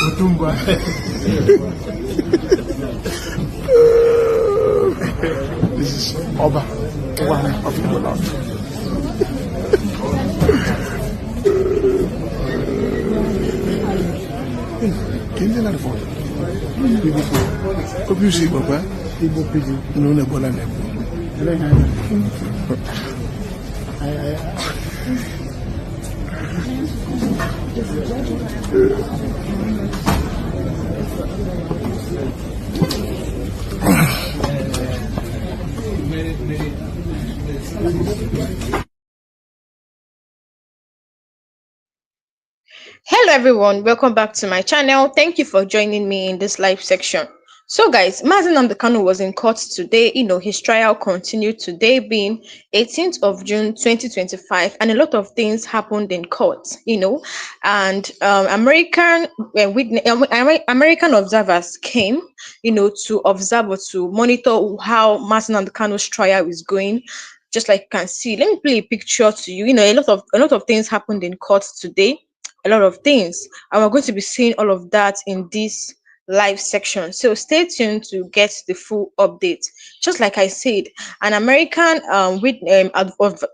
This is Oba, one of the Lord. Can you not afford it? You see, Papa, people pity, no, never, Hello everyone, welcome back to my channel. Thank you for joining me in this live section. So guys, Mazi Nnamdi Kanu was in court today. His trial continued today, being 18th of June 2025, and a lot of things happened in court, and American observers came, to observe or to monitor how Mazi Nnamdi Kanu's trial is going. Just like you can see, let me play a picture to you. A lot of things happened in court today, a lot of things, and we're going to be seeing all of that in this live section. So stay tuned to get the full update. Just like I said, an American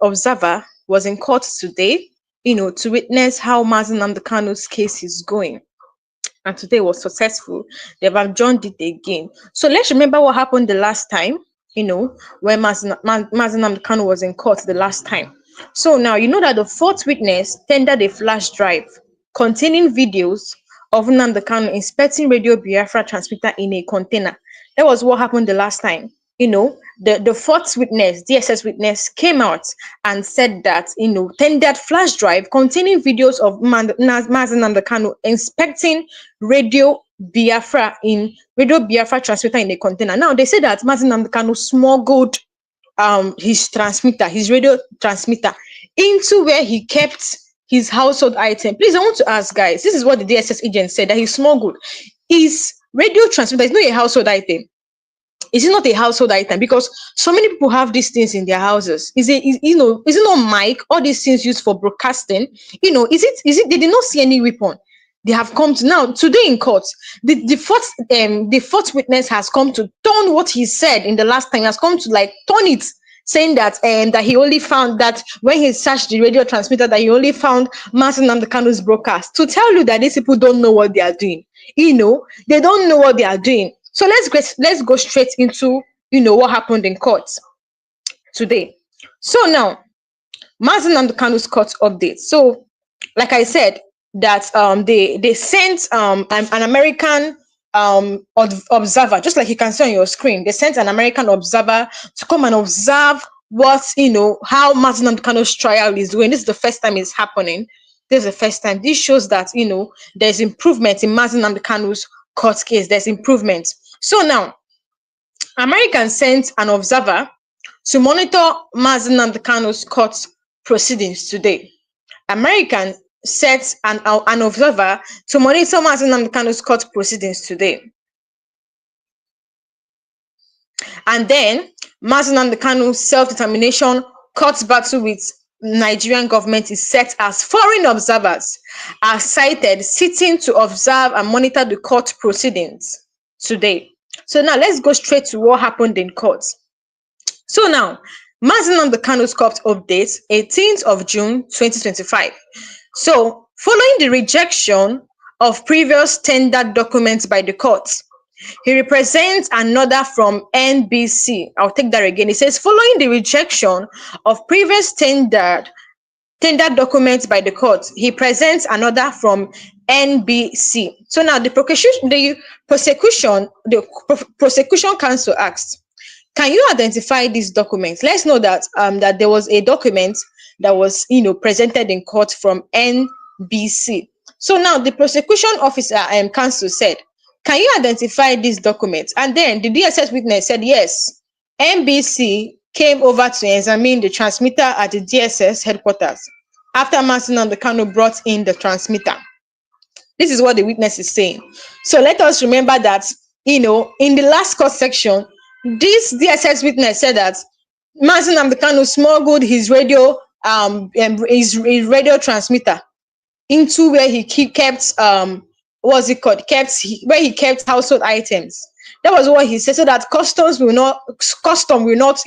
observer was in court today, to witness how Mazi Nnamdi Kanu's case is going. And today was successful. They've adjourned it again. So let's remember what happened the last time, when Mazi Nnamdi Kanu was in court the last time. So now you know that the fourth witness tendered a flash drive containing videos of Nnamdi Kanu inspecting Radio Biafra transmitter in a container. That was what happened the last time. The fourth witness, DSS witness, came out and said that, tendered flash drive containing videos of Mazi Nnamdi Kanu inspecting Radio Biafra transmitter in a container. Now they say that Mazi Nnamdi Kanu smuggled his radio transmitter into where he kept his household item. Please, I want to ask, guys, this is what the DSS agent said, that he smuggled his radio transmitter. It's not a household item. Is it not a household item? Because so many people have these things in their houses. Is it not mic? All these things used for broadcasting. Is it? They did not see any weapon. They have come to now today in court. The fourth witness has come to turn what he said in the last time. Has come to turn it, saying that that he only found that when he searched the radio transmitter, that he only found Mazi Nnamdi Kanu's broadcast. To tell you that these people don't know what they are doing. They don't know what they are doing. So let's go straight into what happened in court today. So now, Mazi Nnamdi Kanu's court update. So, like I said, that they sent an American observer, just like you can see on your screen. They sent an American observer to come and observe what how Mazi Nnamdi Kanu's trial is going. This is the first time it's happening. This is the first time. This shows that there's improvement in Mazi Nnamdi Kanu's court case. There's improvement. So now, Americans sent an observer to monitor Mazi Nnamdi Kanu's court proceedings today. American set an observer to monitor Mazi Nnamdi Kanu's court proceedings today. And then Mazi Nnamdi Kanu's self-determination court battle with Nigerian government is set as foreign observers are cited sitting to observe and monitor the court proceedings today. So now let's go straight to what happened in court. So now, Mazi Nnamdi Kanu's court update, 18th of June 2025. So, following the rejection of previous tendered documents by the court, he represents another from NBC. I'll take that again. It says, following the rejection of previous tendered documents by the court, he presents another from NBC. So now the prosecution counsel asked, can you identify these documents? Let's know that that there was a document that was presented in court from NBC. So now the prosecution officer counsel said, can you identify these documents? And then the DSS witness said, yes, NBC came over to examine the transmitter at the DSS headquarters after Mazi Nnamdi Kanu brought in the transmitter. This is what the witness is saying. So let us remember that, in the last court section, this DSS witness said that Mazi Nnamdi Kanu smuggled his radio transmitter into where he kept what's it called, where he kept household items. That was what he said, so that custom will not,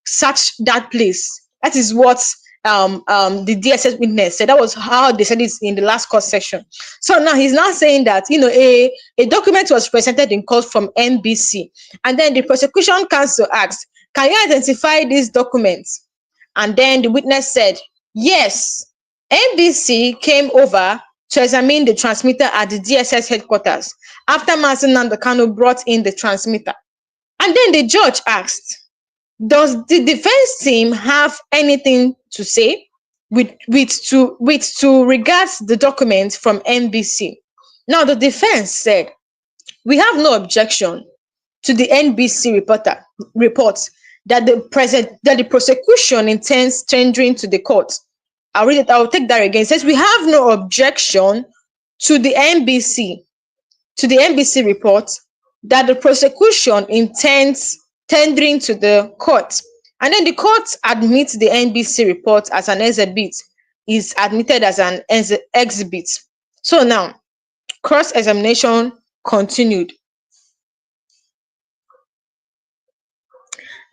search that place. That is what the DSS witness said. That was how they said it in the last court session. So now he's now saying that, a document was presented in court from NBC, and then the prosecution counsel asked, can you identify these documents? And then the witness said, yes, NBC came over to examine the transmitter at the DSS headquarters after Mazi Nnamdi Kanu brought in the transmitter. And then the judge asked, does the defense team have anything to say with regards the documents from NBC? Now the defense said, we have no objection to the NBC reports that the prosecution intends tendering to the court. I'll read it. I'll take that again. It says, we have no objection to the NBC report that the prosecution intends tendering to the court. And then the court admits the NBC report as an exhibit, is admitted as an exhibit. So now, cross-examination continued.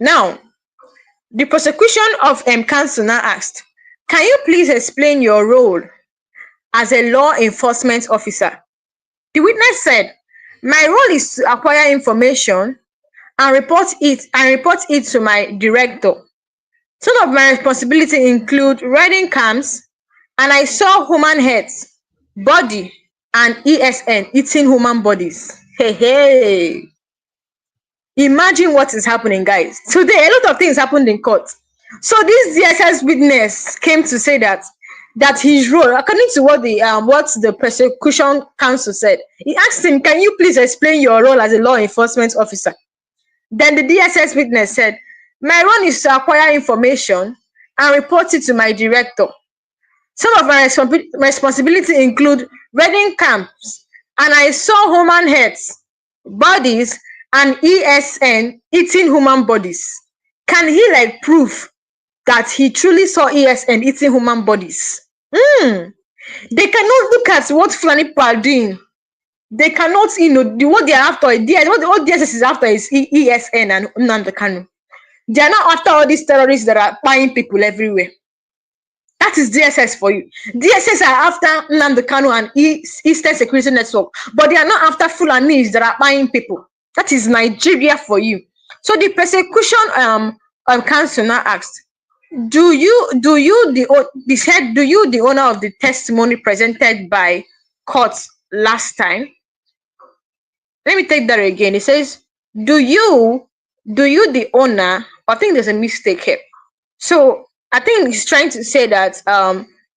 Now, the prosecution of counsel now asked, can you please explain your role as a law enforcement officer? The witness said, my role is to acquire information and report it to my director. Some of my responsibilities include reading camps, and I saw human heads, body, and ESN eating human bodies. Hey. Imagine what is happening, guys. Today, a lot of things happened in court. So this DSS witness came to say that his role, according to what the prosecution counsel said, he asked him, can you please explain your role as a law enforcement officer? Then the DSS witness said, my role is to acquire information and report it to my director. Some of my responsibilities include raiding camps, and I saw human heads, bodies, and ESN eating human bodies. Can he prove that he truly saw ESN eating human bodies? They cannot look at what Fulani people are doing. They cannot, what they are after. What DSS is after is ESN and Nnamdi Kanu. They are not after all these terrorists that are buying people everywhere. That is DSS for you. DSS are after Nnamdi Kanu and Eastern Security Network, but they are not after Fulanis that are buying people. That is Nigeria for you. So the prosecution counsel now asked, do you the owner of the testimony presented by court last time? Let me take that again. It says, do you the owner? I think there's a mistake here. So I think he's trying to say that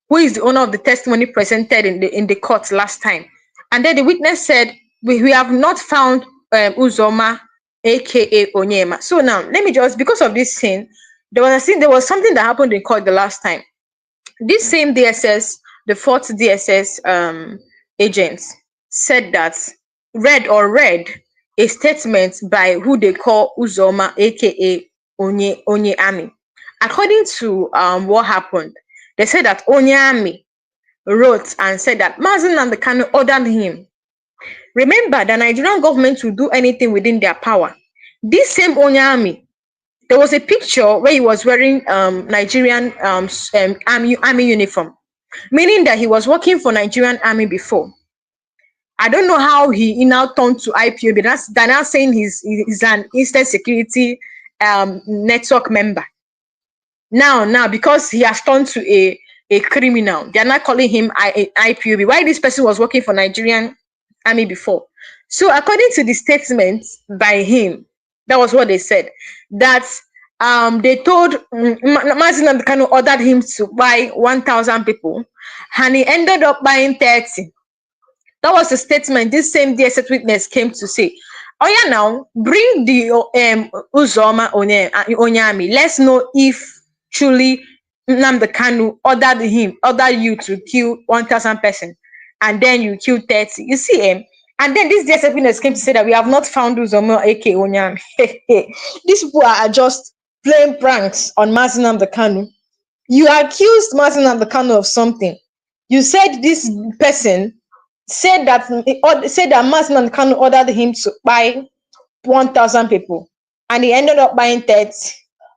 who is the owner of the testimony presented in the court last time? And then the witness said, we have not found Uzoma, aka Onyema. So now let me just, because of this thing, there was something that happened in court the last time. This same DSS, the fourth DSS agents, said that read a statement by who they call Uzoma, aka Onyeami. According to what happened, they said that Onyeami wrote and said that Mazi Nnamdi Kanu ordered him. Remember, the Nigerian government will do anything within their power. This same Onyeami, there was a picture where he was wearing Nigerian army uniform, meaning that he was working for Nigerian army before. I don't know how he now turned to IPOB. They're now saying he's an Eastern Security network member. Now, because he has turned to a criminal, they're not calling him IPOB. Why this person was working for Nigerian army before? So according to the statement by him, that was what they said, that they told Mazi Nnamdi Kanu ordered him to buy 1,000 people, and he ended up buying 30. That was the statement this same DSS witness came to say. Oh yeah, now bring the Uzoma Onyeami. Let's know if truly Nnamdi Kanu ordered you to kill 1,000 persons, and then you kill 30. You see him. And then this DSS witness came to say that we have not found Uzoma aka Onyeami. These people are just playing pranks on Mazi Nnamdi Kanu. You accused Mazi Nnamdi Kanu of something. You said this person said that Mazi Nnamdi Kanu ordered him to buy 1,000 people, and he ended up buying 30.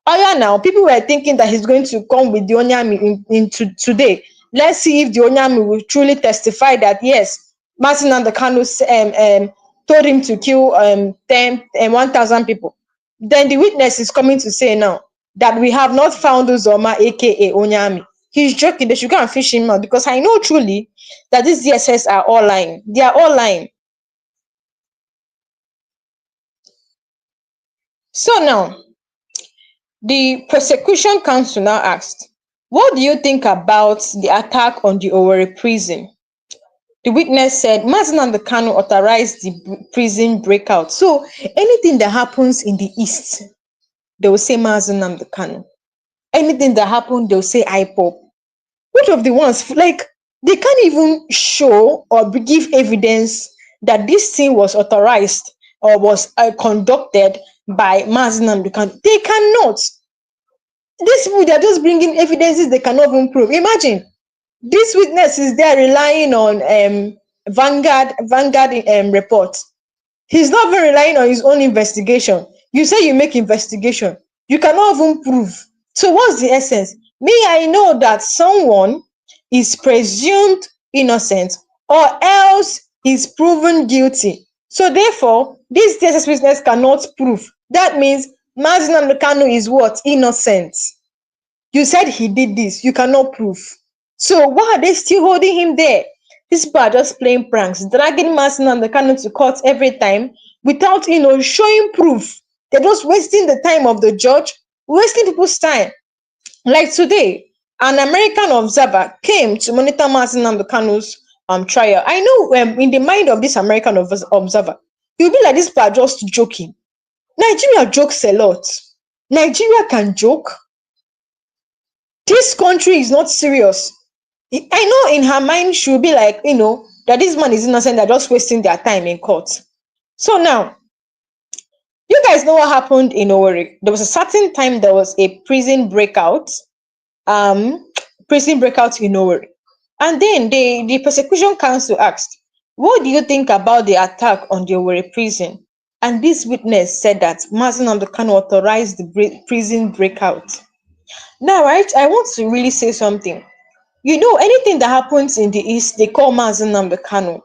Oh yeah, now people were thinking that he's going to come with the Onyami into today. Let's see if the Onyami will truly testify that yes, Mazi Nnamdi Kanu told him to kill 1,000 people. Then the witness is coming to say now that we have not found Uzoma, aka Onyami. He's joking. They should go and fish him out, because I know truly that these DSS are all lying. They are all lying. So now, the prosecution counsel now asked, what do you think about the attack on the Owerri prison? The witness said, Mazi Nnamdi Kanu authorized the prison breakout. So anything that happens in the east, they will say Mazi Nnamdi Kanu. Anything that happened, they'll say IPOP. Which of the ones, like, they can't even show or give evidence that this thing was authorized or was conducted by Mazi Nnamdi Kanu. They cannot. These people, they're just bringing evidences they cannot even prove. Imagine, this witness is there relying on Vanguard report. He's not even relying on his own investigation. You say you make investigation, you cannot even prove. So what's the essence? Me, I know that someone is presumed innocent or else is proven guilty. So therefore, this DSS witness cannot prove. That means Mazi Nnamdi Kanu is what? Innocent. You said he did this, you cannot prove. So why are they still holding him there? These people are just playing pranks, dragging Mazi Nnamdi Kanu to court every time without, showing proof. They're just wasting the time of the judge, wasting people's time. Like today, an American observer came to monitor Mazi Nnamdi Kanu's trial. I know in the mind of this American observer, he'll be like, these people are just joking. Nigeria jokes a lot. Nigeria can joke. This country is not serious. I know in her mind she'll be like, that this man is innocent, they're just wasting their time in court. So now, you guys know what happened in Owerri. There was a certain time there was a prison breakout in Owerri. And then the prosecution counsel asked, what do you think about the attack on the Owerri prison? And this witness said that Mazi Nnamdi Kanu authorized the prison breakout. Now, right, I want to really say something. Anything that happens in the east, they call Mazi Nnamdi Kanu.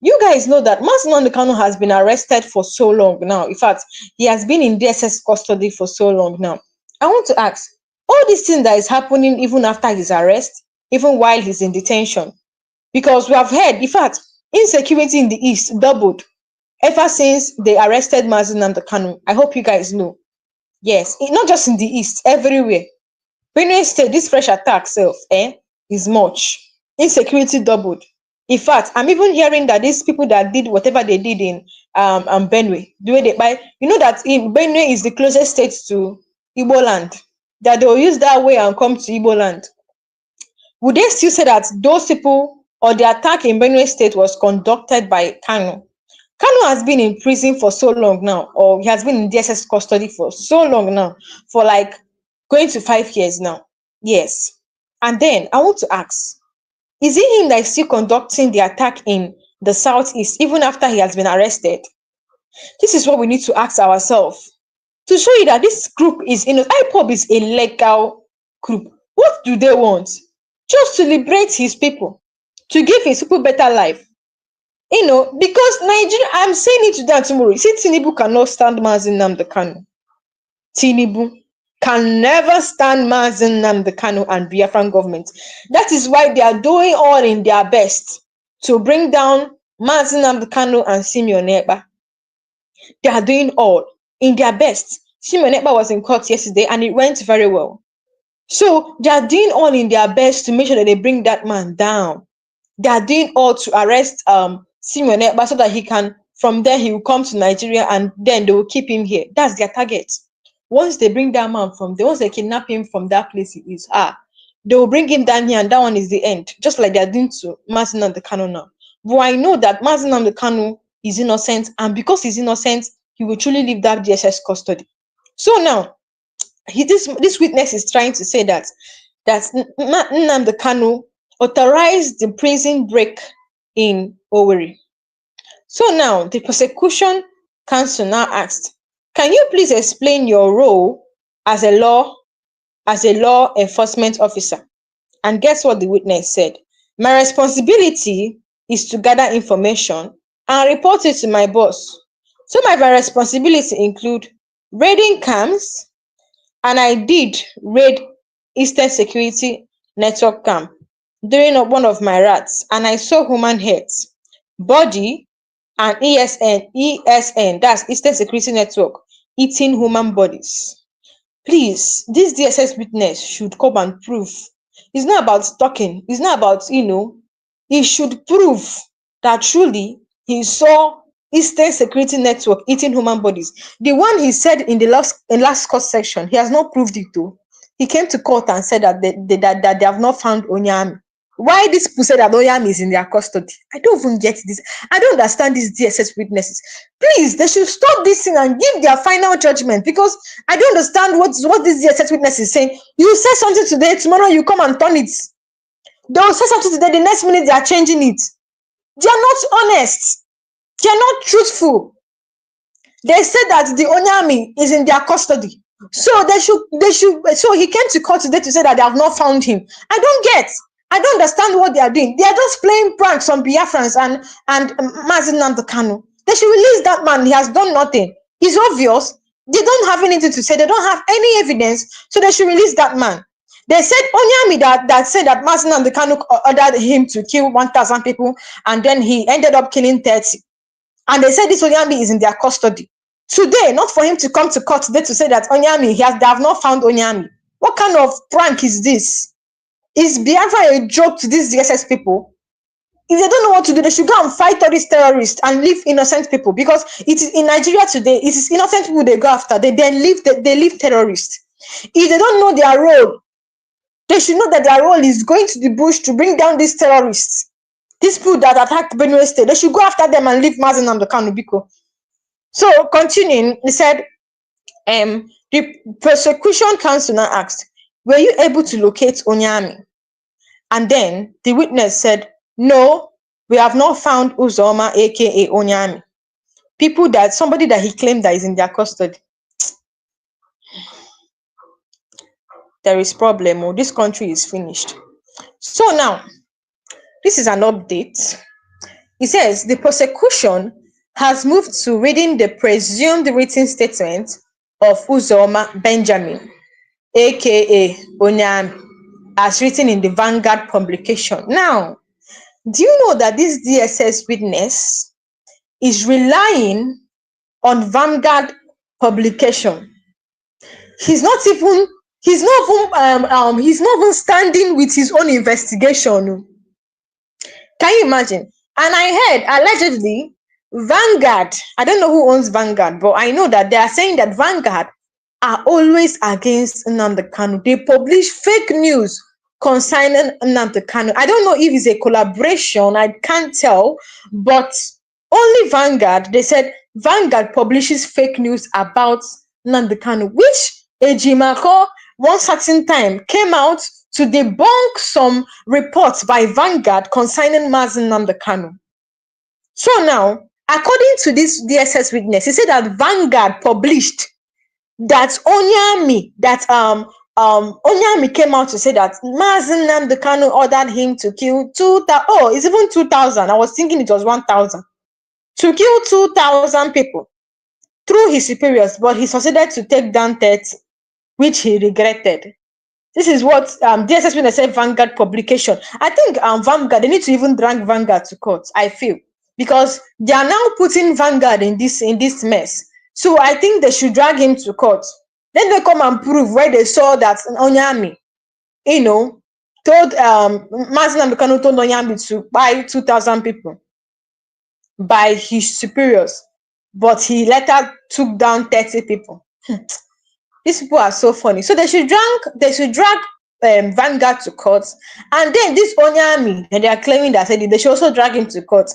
You guys know that Mazi Nnamdi Kanu has been arrested for so long now. In fact, he has been in DSS custody for so long now. I want to ask, all these things that is happening even after his arrest, even while he's in detention, because we have heard, in fact, insecurity in the east doubled ever since they arrested Mazi Nnamdi Kanu. I hope you guys know. Yes, not just in the east, everywhere. Benue State, this fresh attack is much. Insecurity doubled. In fact, I'm even hearing that these people that did whatever they did in Benue, the way they buy, that in Benue is the closest state to Igbo land, that they will use that way and come to Igbo land. Would they still say that those people or the attack in Benue State was conducted by Kanu? Kanu has been in prison for so long now, or he has been in DSS custody for so long now, for like going to 5 years now. Yes. And then I want to ask, is it him that is still conducting the attack in the southeast even after he has been arrested? This is what we need to ask ourselves to show you that this group is IPOB is a legal group. What do they want? Just to liberate his people, to give his people better life. Because Nigeria, I'm saying it today and tomorrow. See, Tinubu cannot stand Mazi Nnamdi Kanu. Tinubu can never stand Mazi Nnamdi Kanu and Biafran government. That is why they are doing all in their best to bring down Mazi Nnamdi Kanu and Simeon Ekpa. They are doing all in their best. Simeon Ekpa was in court yesterday and it went very well. So they are doing all in their best to make sure that they bring that man down. They are doing all to arrest Simeon Ekpa so that from there he will come to Nigeria and then they will keep him here. That's their target. Once they bring that man from there, once they kidnap him from that place he is, they will bring him down here and that one is the end. Just like they are doing to Mazi Nnamdi Kanu now. But I know that Mazi Nnamdi Kanu is innocent, and because he's innocent, he will truly leave that DSS custody. So now, this witness is trying to say that Nnamdi Kanu authorized the prison break in Owerri. So now the prosecution counsel now asked, can you please explain your role as a law enforcement officer? And guess what the witness said? My responsibility is to gather information and report it to my boss. So my responsibility include raiding camps, and I did raid Eastern Security Network camp during one of my raids, and I saw human heads, body, and ESN, that's Eastern Security Network, eating human bodies. Please, this DSS witness should come and prove. It's not about talking. It's not about, he should prove that truly he saw Eastern Security Network eating human bodies. The one he said in the last court section, he has not proved it though. He came to court and said that they have not found Onyami. Why these people say that Onyami is in their custody? I don't even get this. I don't understand these DSS witnesses. Please, they should stop this thing and give their final judgment, because I don't understand what this DSS witness is saying. You say something today, tomorrow you come and turn it. They'll say something today, the next minute they are changing it. They are not honest. They are not truthful. They said that the Onyami is in their custody. So so he came to court today to say that they have not found him. I don't understand what they are doing. They are just playing pranks on Biafrans and Mazi Nnamdi Kanu. They should release that man. He has done nothing. It's obvious. They don't have anything to say. They don't have any evidence. So they should release that man. They said Onyami that said that Mazi Nnamdi Kanu ordered him to kill 1,000 people, and then he ended up killing 30. And they said this Onyami is in their custody. Today, not for him to come to court today to say that Onyami, they have not found Onyami. What kind of prank is this? Is Biafra a joke to these DSS people? If they don't know what to do, they should go and fight all these terrorists and leave innocent people, because it is in Nigeria today, it is innocent people they go after. They leave terrorists. If they don't know their role, they should know that their role is going to the bush to bring down these terrorists. These people that attacked Benue State, they should go after them and leave Mazi Nnamdi Kanu Biko. So continuing, he said, the prosecution counsel now asked, were you able to locate Onyami? And then the witness said, no, we have not found Uzoma, aka Onyami. Somebody that he claimed that is in their custody. There is problem. Oh, this country is finished. So now, this is an update. It says the prosecution has moved to reading the presumed written statement of Uzoma Benjamin, aka Onyami, as written in the Vanguard publication. Now, do you know that this DSS witness is relying on Vanguard publication? He's not even standing with his own investigation. Can you imagine? And I heard allegedly Vanguard, I don't know who owns Vanguard, but I know that they are saying that Vanguard are always against Nnamdi Kanu. They publish fake news concerning Nnamdi Kanu. I don't know if it's a collaboration, I can't tell, but only Vanguard, they said Vanguard publishes fake news about Nnamdi Kanu, which Ejimako one certain time came out to debunk some reports by Vanguard concerning Mazi Nnamdi Kanu. So now, according to this DSS witness, he said that Vanguard published that Onyami came out to say that Mazi Nnamdi Kanu ordered him to kill 2,000. Oh, it's even 2,000. I was thinking it was 1,000. To kill 2,000 people through his superiors, but he succeeded to take down 30, which he regretted. This is what DSS witness said Vanguard publication. I think Vanguard, they need to even drag Vanguard to court, I feel, because they are now putting Vanguard in this mess. So I think they should drag him to court. Then they come and prove where they saw that Onyami, told Mazi Nnamdi Kanu told Onyami to buy 2,000 people by his superiors, but he later took down 30 people. These people are so funny. So they should drag Vanguard to court, and then this Onyami, and they are claiming that they should also drag him to court.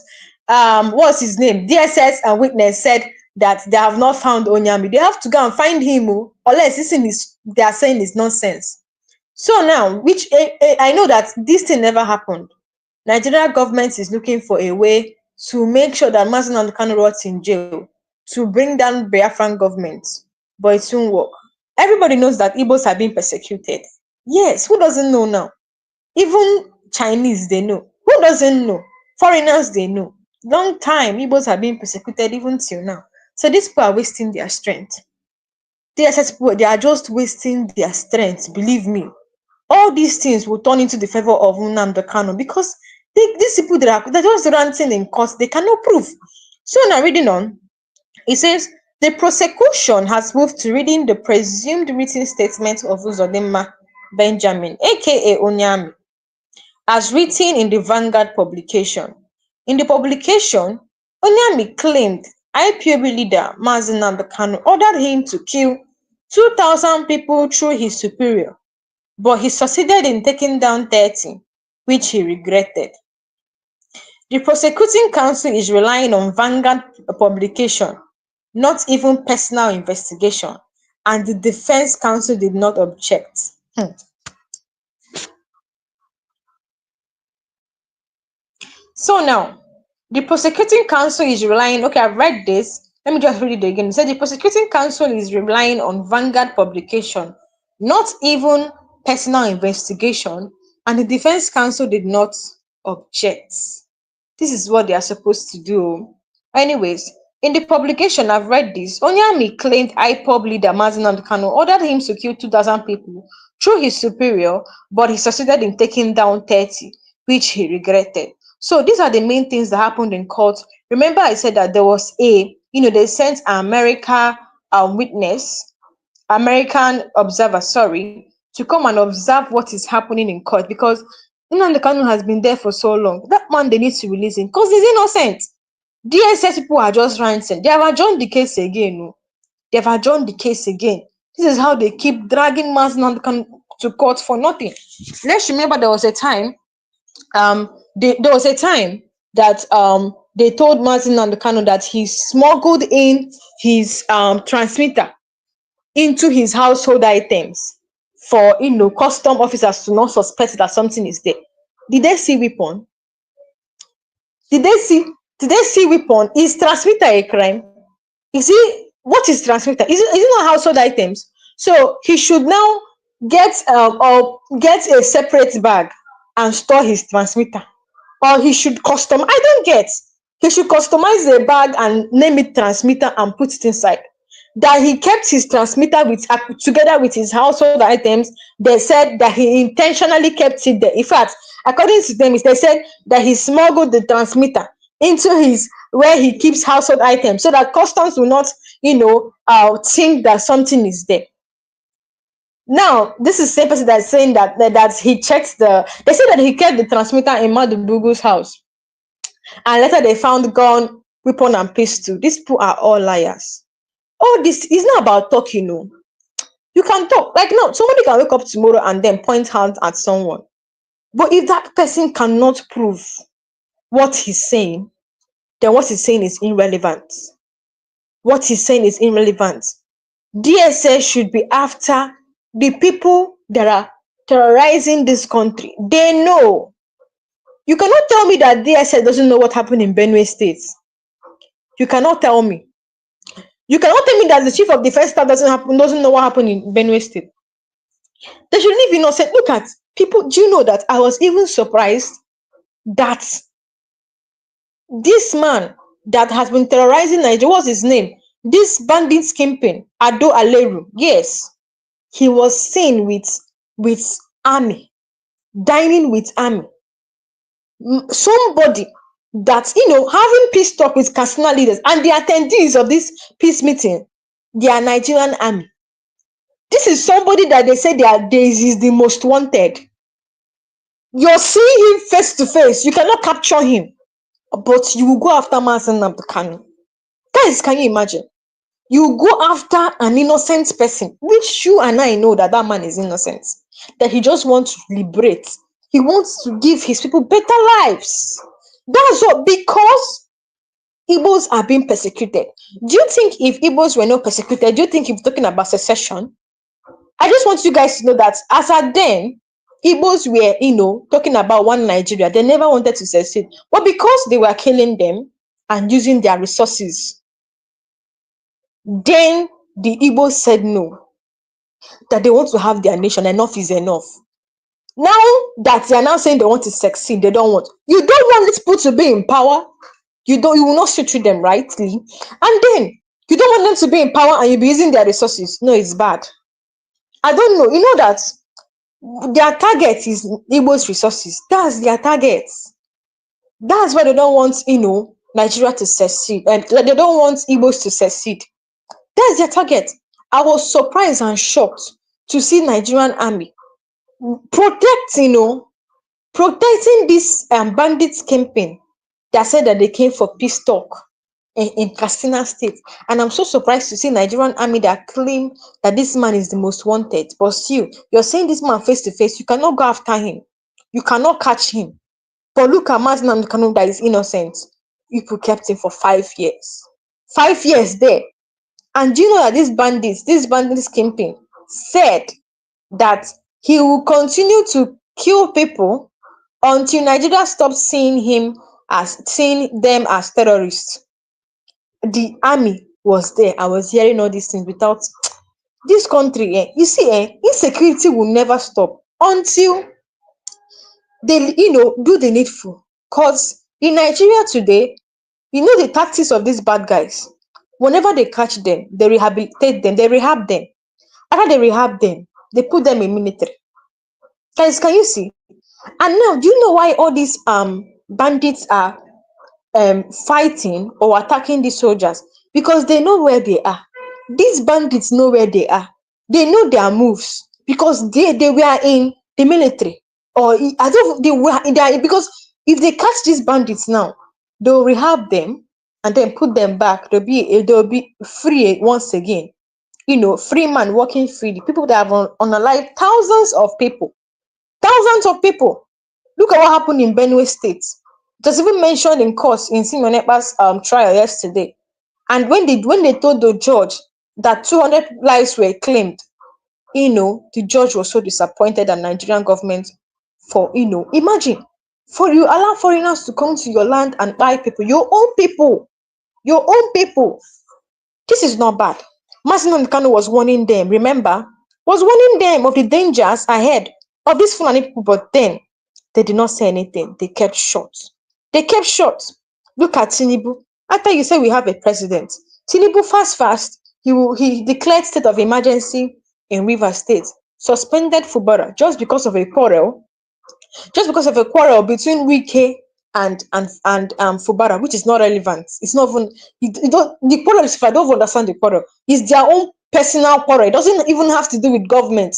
What's his name? DSS and witness said that they have not found Onyami. They have to go and find him, unless this thing they are saying is nonsense. So now, which I know that this thing never happened. Nigeria government is looking for a way to make sure that Mazi Nnamdi Kanu rots in jail to bring down Biafran government, but it won't work. Everybody knows that Igbos are being persecuted. Yes, who doesn't know now? Even Chinese, they know. Who doesn't know? Foreigners, they know. Long time, Igbos are being persecuted even till now. So these people are wasting their strength. DSS people, they are just wasting their strength, believe me. All these things will turn into the favor of Nnamdi Kanu because these people, they're just ranting in court. They cannot prove. So now reading on, it says, the prosecution has moved to reading the presumed written statement of Uzodinma Benjamin, aka Onyami, as written in the Vanguard publication. In the publication, Onyami claimed IPOB leader Mazi Nnamdi Kanu ordered him to kill 2,000 people through his superior, but he succeeded in taking down 30, which he regretted. The prosecuting counsel is relying on Vanguard publication, not even personal investigation, and the defense counsel did not object. So now, the prosecuting counsel is relying, okay, I've read this. Let me just read it again. It said the prosecuting counsel is relying on Vanguard publication, not even personal investigation, and the defense counsel did not object. This is what they are supposed to do. Anyways, in the publication, I've read this. Onyami claimed IPOB leader Mazi Nnamdi Kanu ordered him to kill 2,000 people through his superior, but he succeeded in taking down 30, which he regretted. So these are the main things that happened in court. Remember, I said that there was they sent an American observer, to come and observe what is happening in court because Nnamdi Kanu has been there for so long. That man, they need to release him because he's innocent. DSS people are just ranting. They have adjourned the case again. No? They have adjourned the case again. This is how they keep dragging Mazi Nnamdi Kanu to court for nothing. Let's remember there was a time that they told Mazi Nnamdi Kanu that he smuggled in his transmitter into his household items for custom officers to not suspect that something is there. Did they see weapon? Did they see weapon? Is transmitter a crime? Is it what is transmitter? Is it not household items? So he should now get a separate bag and store his transmitter. Or he should he should customize the bag and name it transmitter and put it inside. That he kept his transmitter together with his household items. They said that he intentionally kept it there. In fact, according to them, they said that he smuggled the transmitter into where he keeps household items so that customs will not think that something is there. Now, this is the same person that's saying that he checked they said that he kept the transmitter in Madubugu's house. And later they found gun, weapon, and pistol. These people are all liars. All this is not about talking, no. You can talk. Like, no, somebody can wake up tomorrow and then point hands at someone. But if that person cannot prove what he's saying, then what he's saying is irrelevant. What he's saying is irrelevant. DSS should be after the people that are terrorizing this country. They know. You cannot tell me that DSS doesn't know what happened in Benue State. You cannot tell me. You cannot tell me that the chief of defense staff doesn't know what happened in Benue State. They should leave innocent. Look at people. Do you know that I was even surprised that this man that has been terrorizing Nigeria, what's his name? This bandit kingpin, Ado Aleru. Yes, he was seen with army, dining with army. Somebody that having peace talk with Katsina leaders and the attendees of this peace meeting, they are Nigerian army. This is somebody that they say is the most wanted. You're seeing him face to face. You cannot capture him, but you will go after Mazi Nnamdi Kanu. Guys, can you imagine? You go after an innocent person, which you and I know that man is innocent, that he just wants to liberate. He wants to give his people better lives. That's what, because Igbos are being persecuted. Do you think if Igbos were not persecuted, do you think he's talking about secession? I just want you guys to know that as at then, Igbos were, talking about one Nigeria. They never wanted to secede. But because they were killing them and using their resources, then the Igbos said no, that they want to have their nation. Enough is enough. Now that they are now saying they want to succeed, they don't want. You don't want these people to be in power. You will not treat them rightly. And then you don't want them to be in power and you'll be using their resources. No, it's bad. I don't know. You know that their target is Igbo's resources. That's their target. That's why they don't want, Nigeria to succeed. And they don't want Igbos to succeed. That's their target. I was surprised and shocked to see Nigerian army protecting this bandits campaign that said that they came for peace talk in Katsina State. And I'm so surprised to see Nigerian army that claim that this man is the most wanted. But still, you're saying this man face to face, you cannot go after him. You cannot catch him. But look at Mazi Nnamdi Kanu that is innocent. People kept him for 5 years. 5 years there. And do you know that this bandits campaign said that he will continue to kill people until Nigeria stops seeing them as terrorists. The army was there. I was hearing all these things without this country. You see, insecurity will never stop until they, do the needful. Because in Nigeria today, the tactics of these bad guys. Whenever they catch them, they rehabilitate them, they rehab them. After they rehab them, they put them in military. Guys, can you see? And now, do you know why all these bandits are fighting or attacking these soldiers? Because they know where they are. These bandits know where they are. They know their moves because they were in the military. Or as if they were because if they catch these bandits now, they'll rehab them and then put them back. They'll be free once again. Free man walking freely. People that have unalived thousands of people. Thousands of people. Look at what happened in Benue State. It was even mentioned in court in Simonepa's trial yesterday. And when they told the judge that 200 lives were claimed, the judge was so disappointed at Nigerian government for, imagine, for you allow foreigners to come to your land and buy people, your own people. This is not bad. Mazi Nnamdi Kanu was warning them, remember? Was warning them of the dangers ahead of these Fulani people, but then they did not say anything. They kept short. Look at Tinubu. After you say we have a president, Tinubu fast, he declared state of emergency in Rivers State, suspended Fubara just because of a quarrel between Wike and Fubara, which is not relevant. It's not even the quarrel is, if I don't understand the quarrel, it's their own personal quarrel. It doesn't even have to do with government.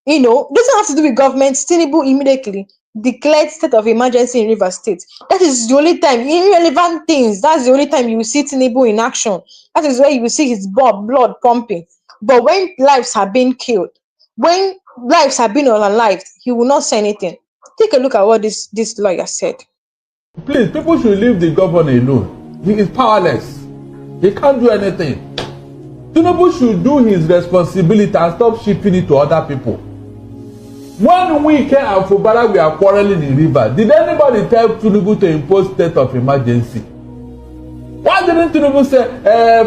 It doesn't have to do with government. Tinubu immediately declared state of emergency in Rivers State. That is the only time, irrelevant things, that's the only time you will see Tinubu in action. That is where you will see his blood pumping. But when lives have been killed, when lives have been unalived, he will not say anything. Take a look at what this lawyer said. Please, people should leave the governor alone. He is powerless. He can't do anything. Tinubu should do his responsibility and stop shipping it to other people. When Wike and Fubara were quarreling in River, did anybody tell Tinubu to impose state of emergency? Why didn't Tinubu say,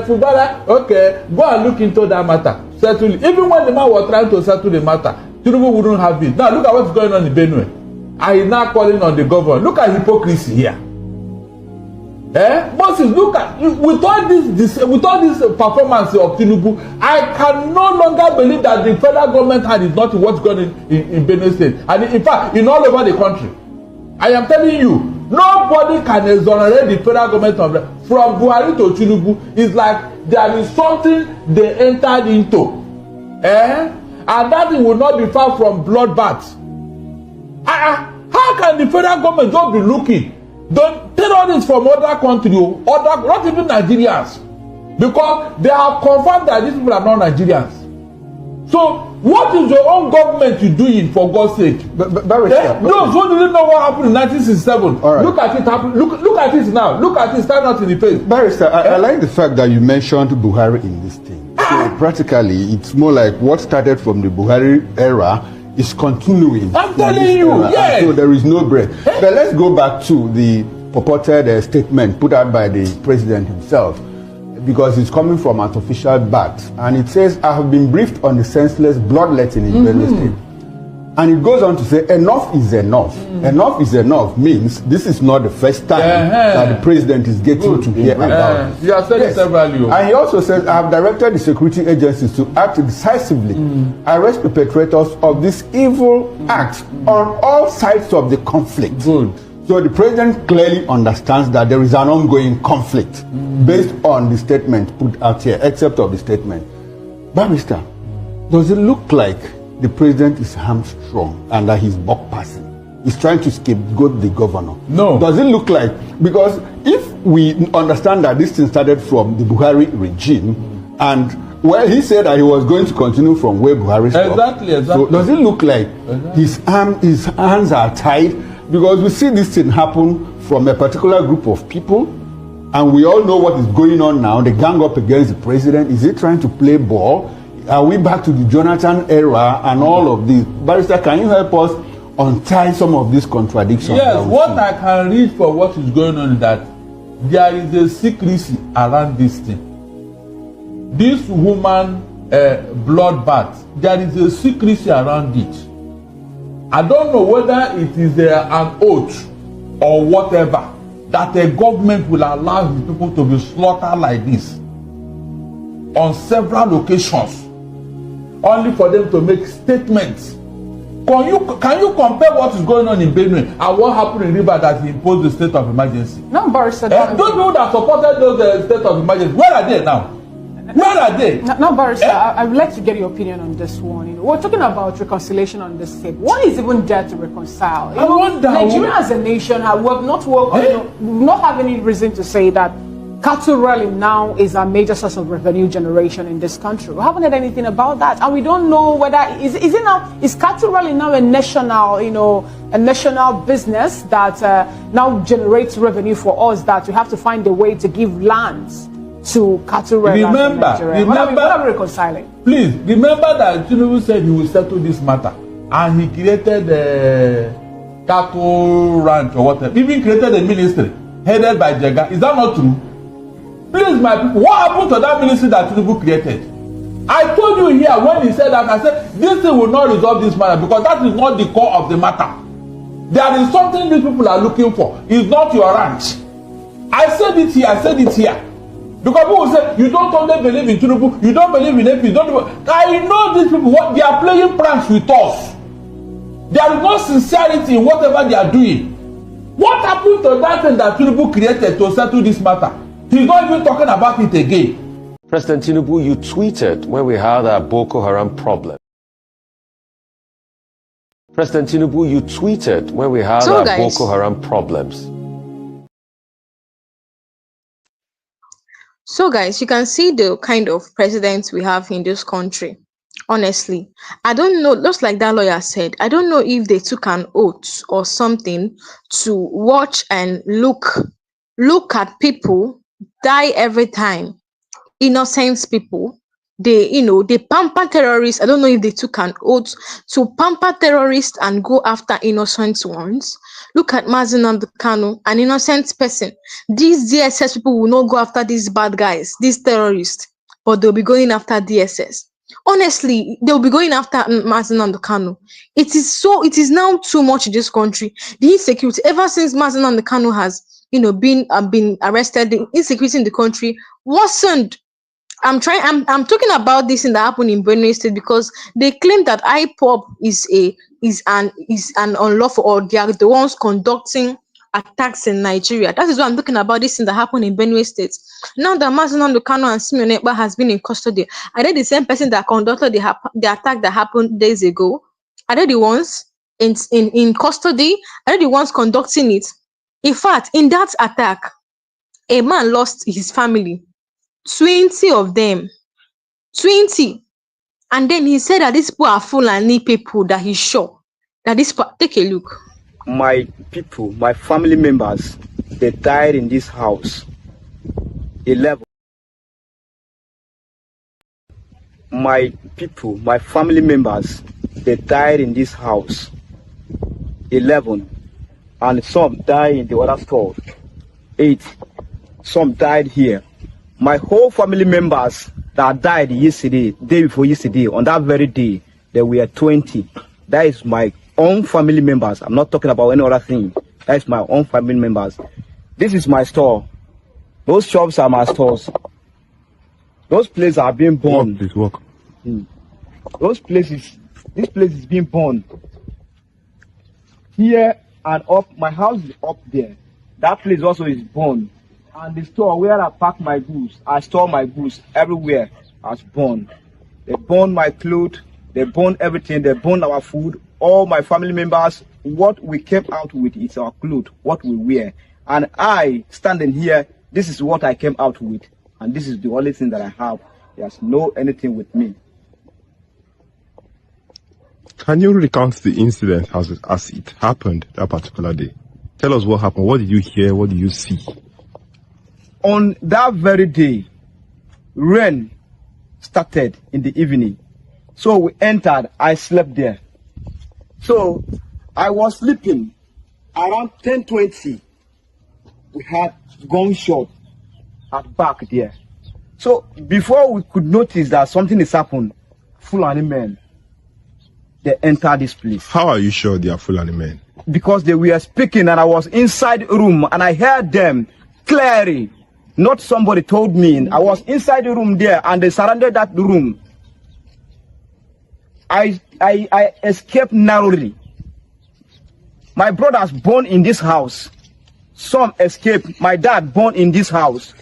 Fubara, okay, go and look into that matter, settle it? Even when the man was trying to settle the matter, Tinubu wouldn't have it. Now look at what's going on in Benue. And he's now calling on the governor. Look at hypocrisy here. Moses, look at with all this performance of Tinubu, I can no longer believe that the federal government hand is not what's going on in Benue State, and in fact, in all over the country. I am telling you, nobody can exonerate the federal government from Buhari to Tinubu. It's like there is something they entered into, and that thing will not be far from bloodbath. How can the federal government just be looking? Don't terrorists from other countries, not even Nigerians, because they have confirmed that these people are not Nigerians. So, what is your own government doing, for God's sake? No, so didn't know what happened in 1967. Right. Look at it happen. Look at it now. Look at it, stand out in the face. Barrister, I like the fact that you mentioned Buhari in this thing. So practically, it's more like what started from the Buhari era is continuing. I'm telling you, yes. So there is no break. But let's go back to the purported statement put out by the president himself, because it's coming from an official bat, and it says, "I have been briefed on the senseless bloodletting in Benue State." And it goes on to say, enough is enough. Enough is enough means this is not the first time that the president is getting to hear about it. You have said it several. And he also says, I have directed the security agencies to act decisively, arrest perpetrators of this evil act on all sides of the conflict. Good. So the president clearly understands that there is an ongoing conflict based on the statement put out here, except of the statement. Barrister, does it look like the president is hamstrung and that he's buck passing? He's trying to scapegoat the governor. No. Does it look like, because if we understand that this thing started from the Buhari regime, and well, he said that he was going to continue from where Buhari stopped. Exactly. So does it look like his hands are tied? Because we see this thing happen from a particular group of people, and we all know what is going on now. They gang up against the president. Is he trying to play ball? Are we back to the Jonathan era and all of this? Barrister, can you help us untie some of these contradictions? Yes, what I can read for what is going on is that there is a secrecy around this thing. This woman bloodbath, there is a secrecy around it. I don't know whether it is an oath or whatever that a government will allow his people to be slaughtered like this on several occasions, only for them to make statements. Can you compare what is going on in Benue and what happened in River that he imposed the state of emergency? No, Barrister. Those people that supported those state of emergency, where are they now? Where are they? No, Barrister, I would like to get your opinion on this one. You know, we're talking about reconciliation on this tape. What is even there to reconcile? I wonder. Nigeria as a nation, we have not have any reason to say that cattle rallying now is a major source of revenue generation in this country. We haven't heard anything about that, and we don't know whether is cattle rallying now a national business that now generates revenue for us, that we have to find a way to give lands to cattle rallying. Remember, what are we reconciling? Please remember that Tinubu said he will settle this matter, and he created a cattle ranch or whatever. Even created a ministry headed by Jega. Is that not true? Please, my people, what happened to that ministry that Tinubu created? I told you here when he said that, I said, this thing will not resolve this matter, because that is not the core of the matter. There is something these people are looking for. It's not your ranch. I said it here. Because people say, you don't only believe in Tinubu, you don't believe in AP, I know these people, they are playing pranks with us. There is no sincerity in whatever they are doing. What happened to that thing that Tinubu created to settle this matter? He's not even talking about it again. President Tinubu, you tweeted when we had a Boko Haram problem. President Tinubu, you tweeted when we had Boko Haram problems. So guys, you can see the kind of president we have in this country. Honestly, I don't know, just like that lawyer said, I don't know if they took an oath or something to watch and look at people die every time. Innocent people, they pamper terrorists. I don't know if they took an oath to pamper terrorists and go after innocent ones. Look at Mazi Nnamdi Kanu, an innocent person. These DSS people will not go after these bad guys, these terrorists, but they'll be going after DSS. Honestly, they'll be going after Mazi Nnamdi Kanu. It is now too much in this country. The insecurity, ever since Mazi Nnamdi Kanu has been arrested, the insecurity in the country worsened. I'm talking about this thing that happened in Benue State, because they claim that IPOB is an unlawful, or they are the ones conducting attacks in Nigeria. That is why I'm talking about this thing that happened in Benue State. Now that Mazi Nnamdi Kanu and Simeon Ekpa has been in custody, are they the same person that conducted the attack that happened days ago? Are they the ones in custody? Are they the ones conducting it? In fact, in that attack, a man lost his family. 20 of them. 20. And then he said that these people are Fulani people that he's sure. That this people, take a look. My people, my family members, they died in this house. 11. My people, my family members, they died in this house. 11. And some died in the other store. 8. Some died here. My whole family members that died yesterday, day before yesterday, on that very day, there were 20. That is my own family members. I'm not talking about any other thing. That is my own family members. This is my store. Those shops are my stores. Those places are being burned. Please walk. Those places, this place is being burned. Here and up, my house is up there. That place also is burned. And the store where I pack my goods, I store my goods everywhere, has burned. They burned my clothes, they burned everything, they burned our food. All my family members, what we came out with is our clothes, what we wear. And I, standing here, this is what I came out with. And this is the only thing that I have. There's no anything with me. Can you recount the incident as it happened that particular day? Tell us what happened. What did you hear? What did you see? On that very day, rain started in the evening. So we entered, I slept there. So I was sleeping around 10:20. We had gunshot at back there. So before we could notice that something is happened, Fulani men, they entered this place. How are you sure they are Fulani men? Because they were speaking and I was inside the room and I heard them clearly. Not somebody told me. I was inside the room there and they surrounded that room. I escaped narrowly. My brothers born in this house. Some escaped. My dad born in this house.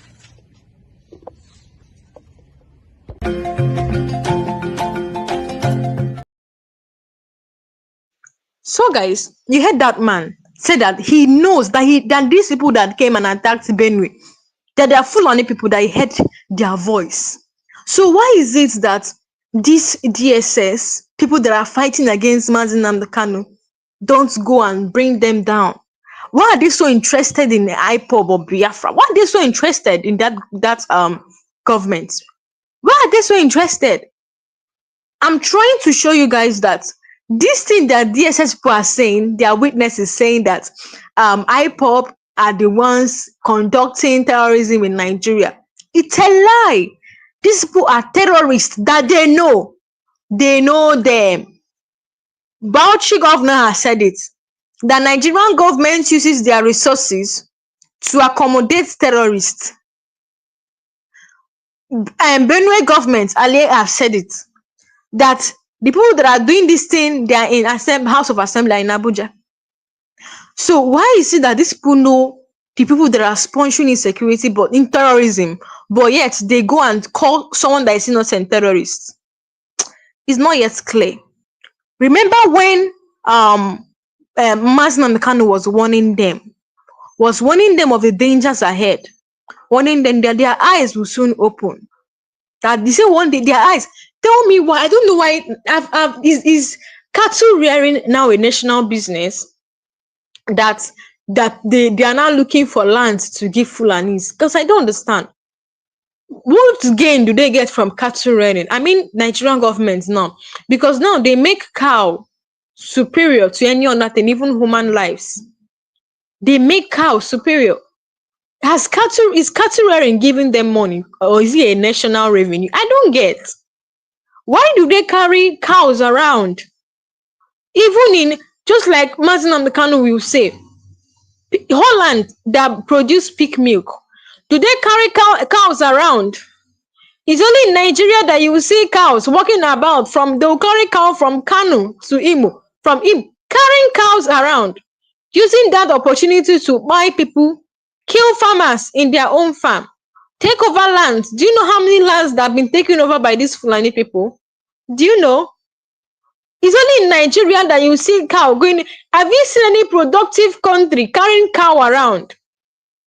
So guys, you heard that man say that he knows that these people that came and attacked Benue, that they are Fulani people, that he heard their voice. So why is it that these DSS people that are fighting against Mazi Nnamdi Kanu don't go and bring them down? Why are they so interested in the IPOB or Biafra? Why are they so interested in that government? Why are they so interested? I'm trying to show you guys that this thing that DSS people are saying, their witness is saying that IPOB are the ones conducting terrorism in Nigeria. It's a lie. These people are terrorists that they know. They know them. Bauchi governor has said it. The Nigerian government uses their resources to accommodate terrorists. And Benue government earlier have said it, that the people that are doing this thing, they are in House of Assembly in Abuja. So why is it that these people know the people that are sponsoring insecurity but in terrorism, but yet they go and call someone that is innocent terrorist? It's not yet clear. Remember when Mazi Nnamdi Kanu was warning them of the dangers ahead, warning them that their eyes will soon open. That they say one day their eyes. Tell me why. I don't know why. Is cattle rearing now a national business? That they are now looking for land to give Fulanis? Because I don't understand. What gain do they get from cattle rearing? I mean, Nigerian government now, because now they make cow superior to any other thing, even human lives. They make cow superior. Is cattle rearing giving them money, or is it a national revenue? I don't get. Why do they carry cows around? Even in, just like Mazi Nnamdi Kanu will say, Holland that produce pig milk, do they carry cows around? It's only in Nigeria that you will see cows walking about. They'll carry cow from Kanu to Imo, from Imo, carrying cows around, using that opportunity to buy people, kill farmers in their own farm, take over land. Do you know how many lands that have been taken over by these Fulani people? Do you know? It's only in Nigeria that you see cow going. Have you seen any productive country carrying cow around?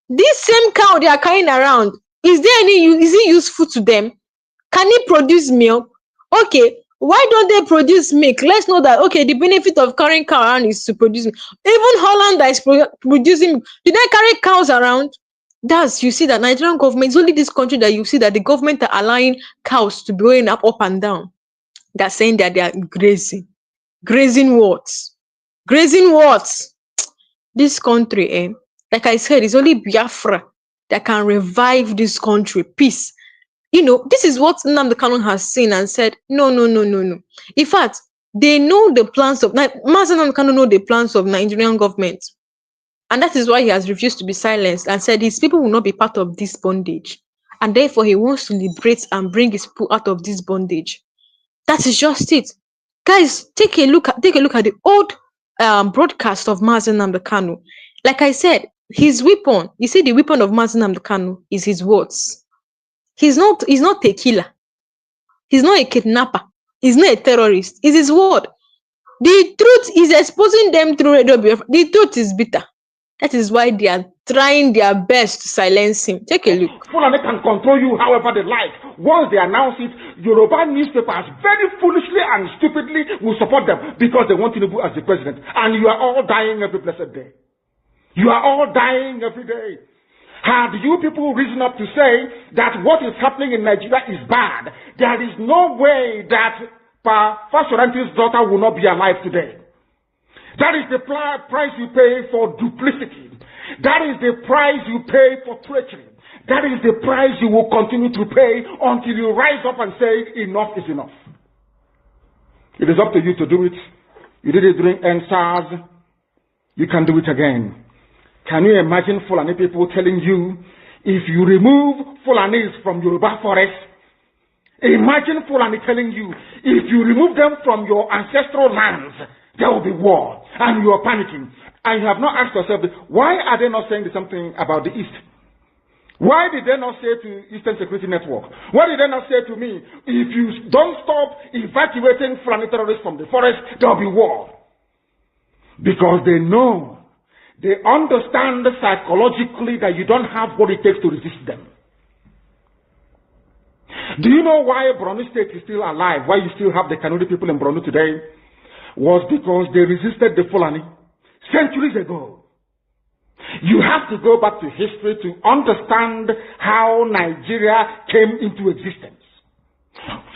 This same cow they are carrying around, is it useful to them? Can it produce milk? Okay, why don't they produce milk? Let's know that, okay, the benefit of carrying cow around is to produce milk. Even Holland that is producing milk, do they carry cows around? You see that Nigerian government, it's only this country that you see that the government are allowing cows to be going up and down. They're saying that they are grazing. Grazing what? Grazing what? This country, like I said, it's only Biafra that can revive this country. Peace. You know, this is what Nnamdi Kanu has seen and said, no. In fact, they know the plans of, Mazi Nnamdi Kanu know the plans of Nigerian government. And that is why he has refused to be silenced and said his people will not be part of this bondage. And therefore, he wants to liberate and bring his people out of this bondage. That is just it. Guys, take a look at the old broadcast of Mazi Nnamdi Kanu. Like I said, his weapon, you see, the weapon of Mazi Nnamdi Kanu is his words. He's not a killer. He's not a kidnapper. He's not a terrorist. It's his word. The truth is exposing them through radio. The truth is bitter. That is why they are trying their best to silence him. Take a look. Fulani can control you however they like. Once they announce it, Yoruba newspapers very foolishly and stupidly will support them because they want Tinubu as the president. And you are all dying every blessed day. You are all dying every day. Had you people risen up to say that what is happening in Nigeria is bad, there is no way that Fashoranti's daughter will not be alive today. That is the price you pay for duplicity. That is the price you pay for treachery. That is the price you will continue to pay until you rise up and say, enough is enough. It is up to you to do it. You did it during NSAS. You can do it again. Can you imagine Fulani people telling you, if you remove Fulanis from Yoruba forest, imagine Fulani telling you, if you remove them from your ancestral lands, there will be war, and you are panicking. And you have not asked yourself, why are they not saying something about the East? Why did they not say to Eastern Security Network? Why did they not say to me, if you don't stop evacuating Fulani terrorists from the forest, there will be war? Because they know, they understand psychologically that you don't have what it takes to resist them. Do you know why Borno State is still alive? Why you still have the Kanuri people in Borno today? Was because they resisted the Fulani centuries ago. You have to go back to history to understand how Nigeria came into existence.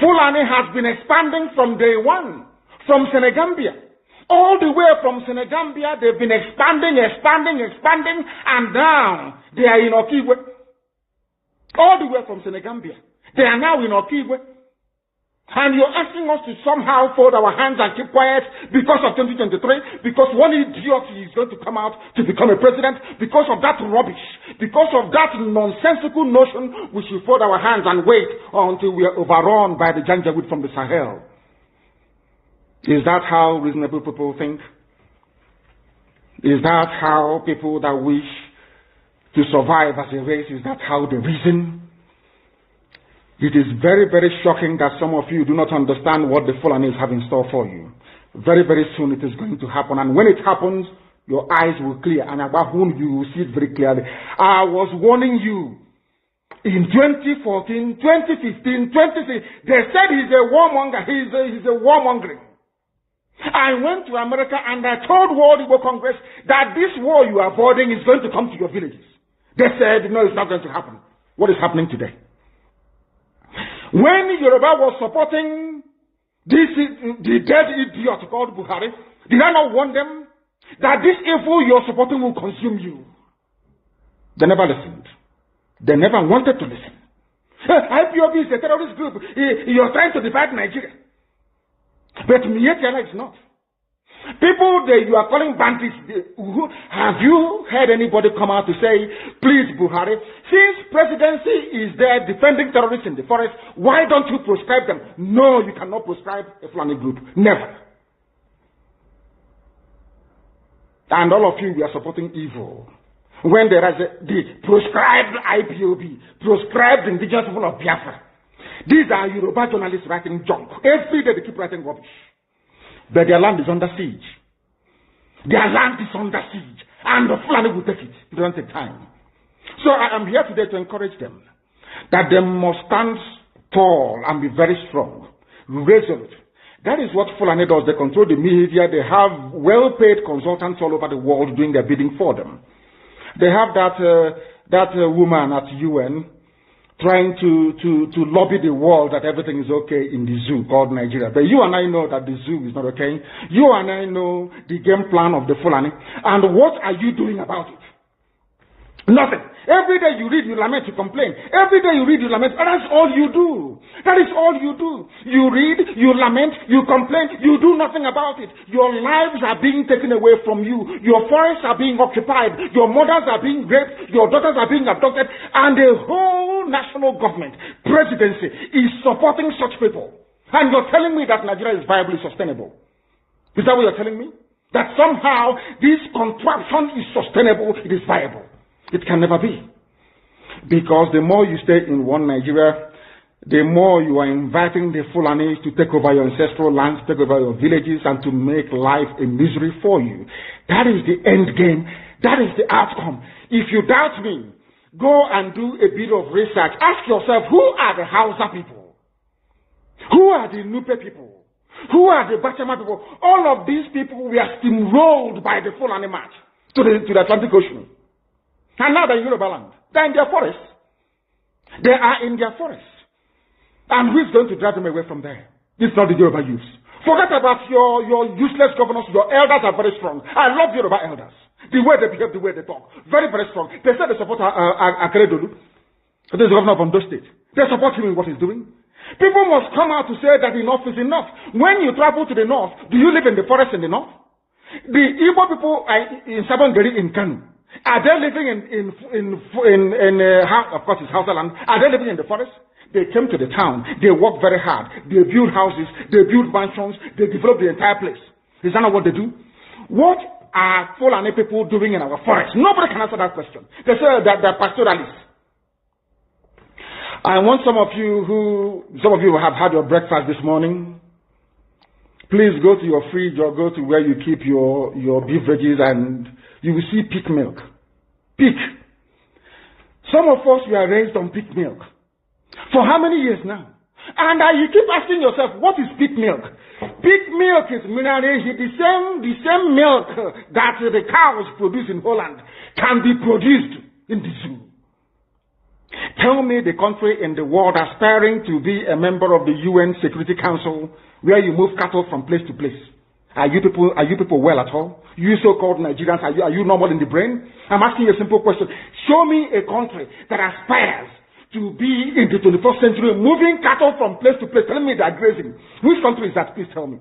Fulani has been expanding from day one, from Senegambia. All the way from Senegambia, they've been expanding, and now they are in Okigwe. All the way from Senegambia. They are now in Okigwe. And you're asking us to somehow fold our hands and keep quiet because of 2023, because one idiot is going to come out to become a president, because of that rubbish, because of that nonsensical notion, we should fold our hands and wait until we are overrun by the Janjaweed from the Sahel. Is that how reasonable people think? Is that how people that wish to survive as a race, is that how they reason? It is very, very shocking that some of you do not understand what the Fulani have in store for you. Very, very soon it is going to happen. And when it happens, your eyes will clear. And about whom you will see it very clearly. I was warning you. In 2014, 2015, 2016, they said he's a warmonger. He's a warmongering. I went to America and I told World Igbo Congress that this war you are avoiding is going to come to your villages. They said, no, it's not going to happen. What is happening today? When Yoruba was supporting the dead idiot called Buhari, did I not warn them that this evil you're supporting will consume you? They never listened. They never wanted to listen. IPOB is a terrorist group. You're trying to divide Nigeria. But Mietiala is not. People that you are calling bandits, have you heard anybody come out to say, please Buhari, since presidency is there defending terrorists in the forest, why don't you proscribe them? No, you cannot proscribe a Fulani group. Never. And all of you, we are supporting evil. When there is the proscribed IPOB, proscribed indigenous people of Biafra. These are Yoruba journalists writing junk. Every day they keep writing rubbish. But their land is under siege. Their land is under siege. And the Fulani will take it. It doesn't take time. So I am here today to encourage them that they must stand tall and be very strong, resolute. That is what Fulani does. They control the media. They have well-paid consultants all over the world doing their bidding for them. They have that woman at UN trying to lobby the world that everything is okay in the zoo called Nigeria. But you and I know that the zoo is not okay. You and I know the game plan of the Fulani. And what are you doing about it? Nothing. Every day you read, you lament, you complain. Every day you read, you lament. And that's all you do. That is all you do. You read, you lament, you complain, you do nothing about it. Your lives are being taken away from you. Your forests are being occupied. Your mothers are being raped. Your daughters are being abducted. And the whole national government, presidency, is supporting such people. And you're telling me that Nigeria is viably sustainable. Is that what you're telling me? That somehow this contraption is sustainable, it is viable. It can never be. Because the more you stay in one Nigeria, the more you are inviting the Fulanis to take over your ancestral lands, take over your villages, and to make life a misery for you. That is the end game. That is the outcome. If you doubt me, go and do a bit of research. Ask yourself, who are the Hausa people? Who are the Nupe people? Who are the Bachama people? All of these people were steamrolled by the Fulani march to the Atlantic Ocean. And now they're in Yoruba land. They're in their forests. They are in their forests. And who's going to drive them away from there? It's not the Yoruba youths. Forget about your useless governors. Your elders are very strong. I love Yoruba elders. The way they behave, the way they talk. Very, very strong. They say they support Akeredolu. This is the governor of Ondo State. They support him in what he's doing. People must come out to say that enough is enough. When you travel to the north, do you live in the forest in the north? The Igbo people are in Sabangeri in Kanu. Are they living of course it's Hausa land, are they living in the forest? They came to the town, they work very hard, they build houses, they build mansions, they develop the entire place. Is that not what they do? What are Fulani people doing in our forest? Nobody can answer that question. They say that they're pastoralists. I want some of you who have had your breakfast this morning. Please go to your fridge or go to where you keep your beverages and you will see pig milk. Pig. Some of us were raised on pig milk. For how many years now? And you keep asking yourself, what is pig milk? Pig milk is the same milk that the cows produce in Holland can be produced in the zoo. Tell me the country in the world aspiring to be a member of the UN Security Council where you move cattle from place to place. Are you people well at all? You so-called Nigerians, are you normal in the brain? I'm asking you a simple question. Show me a country that aspires to be in the 21st century, moving cattle from place to place, telling me they're grazing. Which country is that? Please tell me.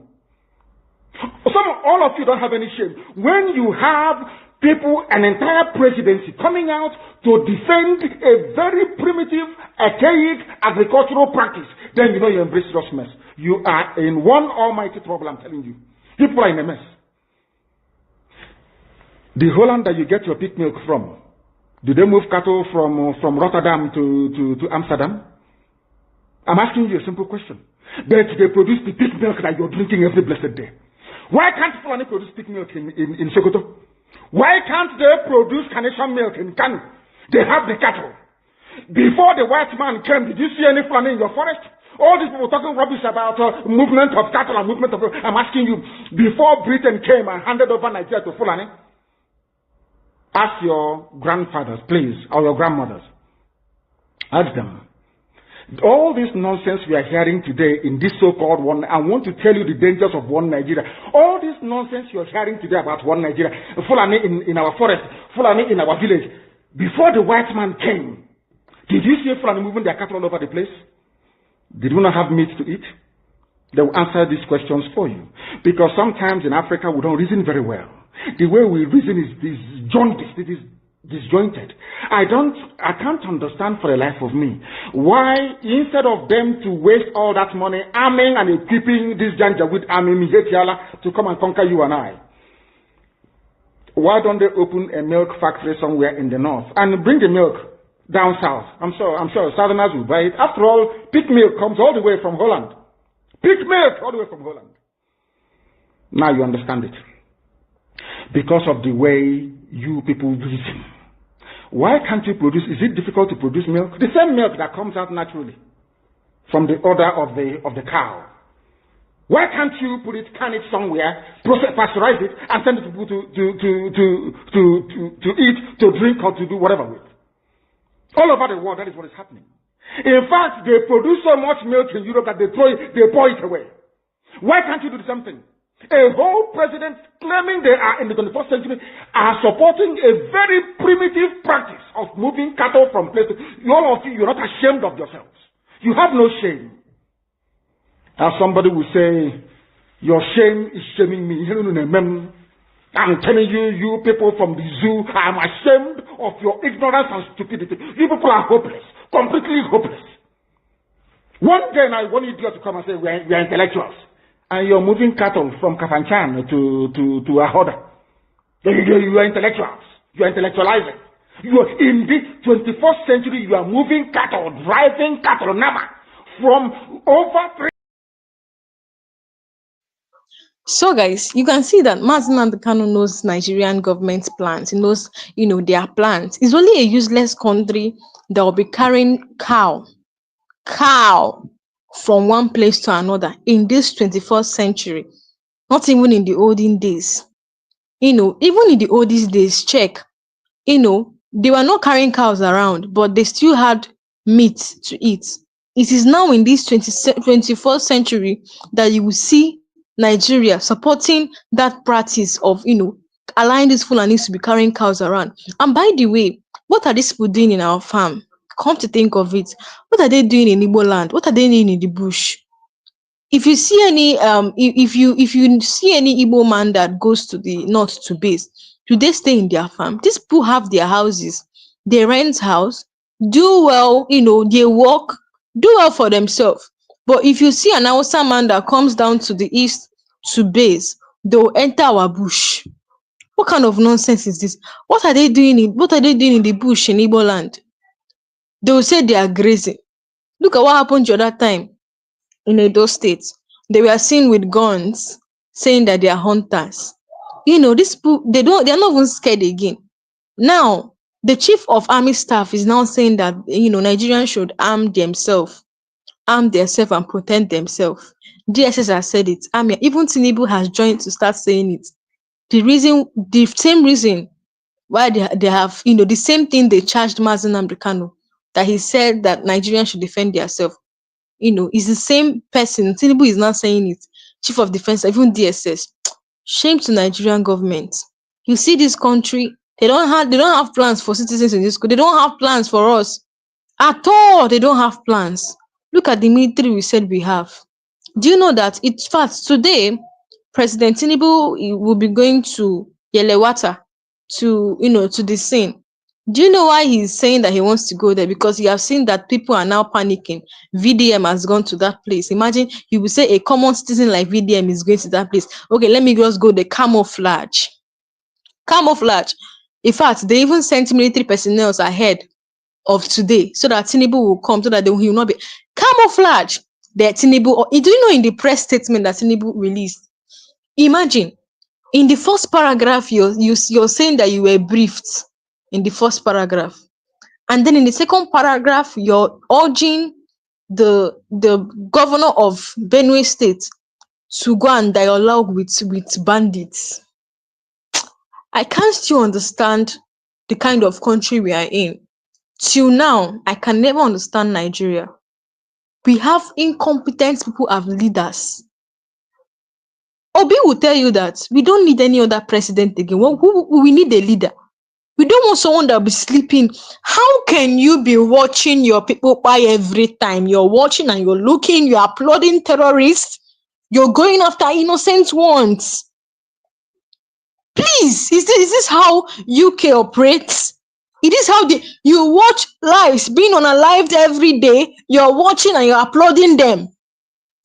All of you don't have any shame. When you have people, an entire presidency coming out to defend a very primitive, archaic agricultural practice, then you know you embrace this mess. You are in one almighty trouble, I'm telling you. People are in a mess. The Holland that you get your pig milk from, do they move cattle from Rotterdam to Amsterdam? I'm asking you a simple question. But they produce the pig milk that you're drinking every blessed day. Why can't Fulani produce pig milk in Sokoto? Why can't they produce carnation milk in Kanu? They have the cattle. Before the white man came, did you see any Fulani in your forest? All these people talking rubbish about movement of cattle and movement of... I'm asking you, before Britain came and handed over Nigeria to Fulani, ask your grandfathers, please, or your grandmothers. Ask them. All this nonsense we are hearing today in this so-called one, I want to tell you the dangers of one Nigeria. All this nonsense you're hearing today about one Nigeria, Fulani in our forest, Fulani in our village. Before the white man came, did you see Fulani moving their cattle all over the place? Did we not have meat to eat? They will answer these questions for you. Because sometimes in Africa we don't reason very well. The way we reason is jaundiced, it is disjointed. I can't understand for the life of me why instead of them to waste all that money arming and equipping this Janjaweed army Mihetiala to come and conquer you and I, why don't they open a milk factory somewhere in the north and bring the milk down south? I'm sure Southerners will buy it. After all, pig milk comes all the way from Holland. Pig milk all the way from Holland. Now you understand it. Because of the way you people reason. Why can't you produce? Is it difficult to produce milk? The same milk that comes out naturally from the udder of the cow. Why can't you can it somewhere, pasteurize it, and send it to people to eat, to drink, or to do whatever with? All over the world, that is what is happening. In fact, they produce so much milk in Europe that they pour it away. Why can't you do the same thing? A whole president claiming they are in the 21st century are supporting a very primitive practice of moving cattle from place to all of you, you're not ashamed of yourselves. You have no shame. As somebody will say, your shame is shaming me. I'm telling you, you people from the zoo, I'm ashamed of your ignorance and stupidity. You people are hopeless, completely hopeless. One day I want you to come and say, we are intellectuals. And you're moving cattle from Kafanchan to Ahoda. You are intellectuals. You are intellectualizing. You are in the 21st century, you are moving cattle, driving cattle, Nama, from over 3. So guys, you can see that Mazi Nnamdi Kanu knows Nigerian government's plans. He knows, their plans. It's only a useless country that will be carrying cow from one place to another in this 21st century. Not even in the olden days. Even in the oldest days, check, they were not carrying cows around, but they still had meat to eat. It is now in this 21st century that you will see Nigeria supporting that practice of, allowing these Fulanis to be carrying cows around. And by the way, what are these people doing in our farm? Come to think of it, what are they doing in Igbo land? What are they doing in the bush? If you see any if you see any Igbo man that goes to the north to base, do they stay in their farm? These people have their houses, they rent house, do well, they work, do well for themselves. But if you see an Hausa man that comes down to the east to base, they'll enter our bush. What kind of nonsense is this? What are they doing in the bush in Igbo land? They will say they are grazing. Look at what happened the other time in Edo State. They were seen with guns saying that they are hunters. These people, they are not even scared again. Now, the chief of army staff is now saying that, Nigerians should arm themselves and protect themselves. DSS has said it. Even Tinubu has joined to start saying it. The same reason why they have, the same thing they charged Mazi Nnamdi Kanu, that he said that Nigerians should defend themselves. Is the same person. Tinubu is not saying it. Chief of Defense, even DSS. Shame to Nigerian government. You see this country, they don't have plans for citizens in this country. They don't have plans for us at all. They don't have plans. Look at the military we said we have. Do you know that in fact today President Tinubu will be going to Yelewata to the scene? Do you know why he's saying that he wants to go there? Because you have seen that people are now panicking. VDM has gone to that place. Imagine you will say a common citizen like VDM is going to that place. Okay, let me just go the camouflage. Camouflage. In fact, they even sent military personnel ahead of today so that Tinubu will come, so that he will not be camouflage. That Tinubu, do you know in the press statement that Tinubu released? Imagine in the first paragraph, you're saying that you were briefed in the first paragraph, and then in the second paragraph, you're urging the governor of Benue State to go and dialogue with bandits. I can't still understand the kind of country we are in. Till now, I can never understand Nigeria. We have incompetent people as leaders. Obi will tell you that we don't need any other president again. We need a leader. We don't want someone that will be sleeping. How can you be watching your people buy every time? You're watching and you're looking, you're applauding terrorists, you're going after innocent ones. Please, is this how UK operates? It is how you watch lives being unalived every day. You're watching and you're applauding them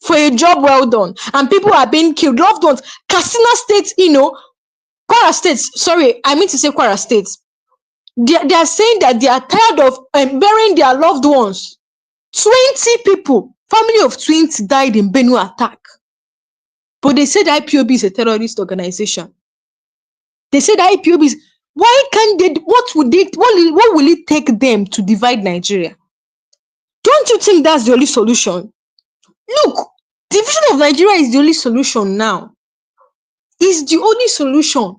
for a job well done. And people are being killed, loved ones. Katsina State, Kwara State, sorry, I mean to say Kwara State. They are saying that they are tired of burying their loved ones. 20 people, family of twins died in Benue attack. But they said IPOB is a terrorist organization. They said IPOB is, why can't they, what will it take them to divide Nigeria? Don't you think that's the only solution? Look, division of Nigeria is the only solution now. It's the only solution.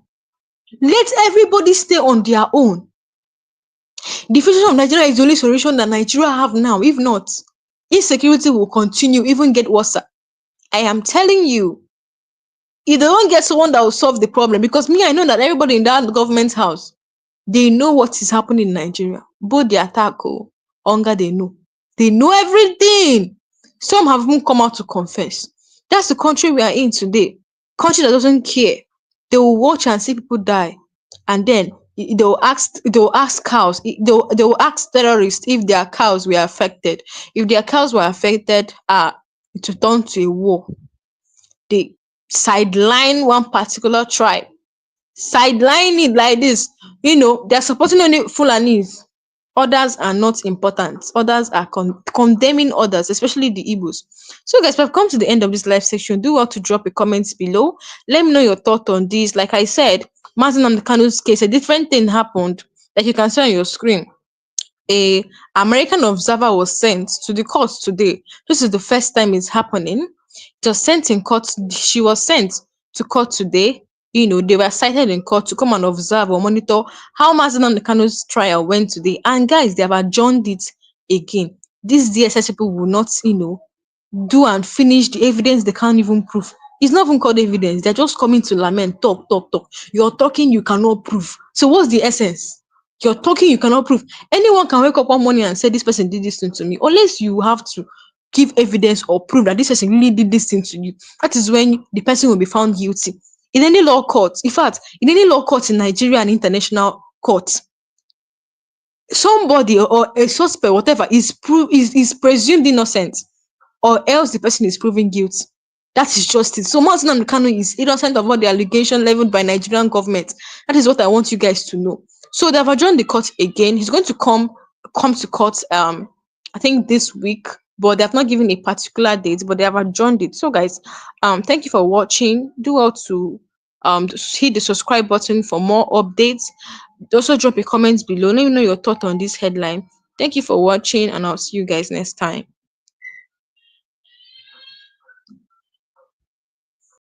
Let everybody stay on their own. The future of Nigeria is the only solution that Nigeria have now. If not, insecurity will continue, even get worse. I am telling you, if they don't get someone that will solve the problem, because me, I know that everybody in that government house, they know what is happening in Nigeria. Both the attack, hunger, they know. They know everything. Some have even come out to confess. That's the country we are in today. Country that doesn't care. They will watch and see people die, and then they'll ask cows. They'll ask terrorists if their cows were affected. If their cows were affected, it will turn to a war. They sideline one particular tribe, sideline it like this. They're supporting only Fulanis. Others are not important. Others are condemning others, especially the Igbos. So, guys, we've come to the end of this live section. Do want to drop a comment below. Let me know your thought on this. Like I said, Mazi Nnamdi Kanu's case, a different thing happened that you can see on your screen. A American observer was sent to the court today. This is the first time it's happening. It was sent in court. She was sent to court today. They were cited in court to come and observe or monitor how Mazi Nnamdi Kanu's trial went today. And guys, they have adjourned it again. These DSS people will not, do and finish the evidence they can't even prove. It's not even called evidence. They're just coming to lament, talk. You're talking, you cannot prove. So what's the essence? You're talking, you cannot prove. Anyone can wake up one morning and say, this person did this thing to me. Unless you have to give evidence or prove that this person really did this thing to you. That is when the person will be found guilty. In any law court, in fact, in any law court in Nigeria and international courts, somebody or a suspect, whatever, is presumed innocent, or else the person is proven guilty. That is justice. So Mazi Nnamdi Kanu is innocent of all the allegation leveled by Nigerian government. That is what I want you guys to know. So they have adjourned the court again. He's going to come to court, I think this week, but they have not given a particular date, but they have adjourned it. So guys, thank you for watching. Do well to hit the subscribe button for more updates. Also drop a comment below. Let me know your thought on this headline. Thank you for watching, and I'll see you guys next time.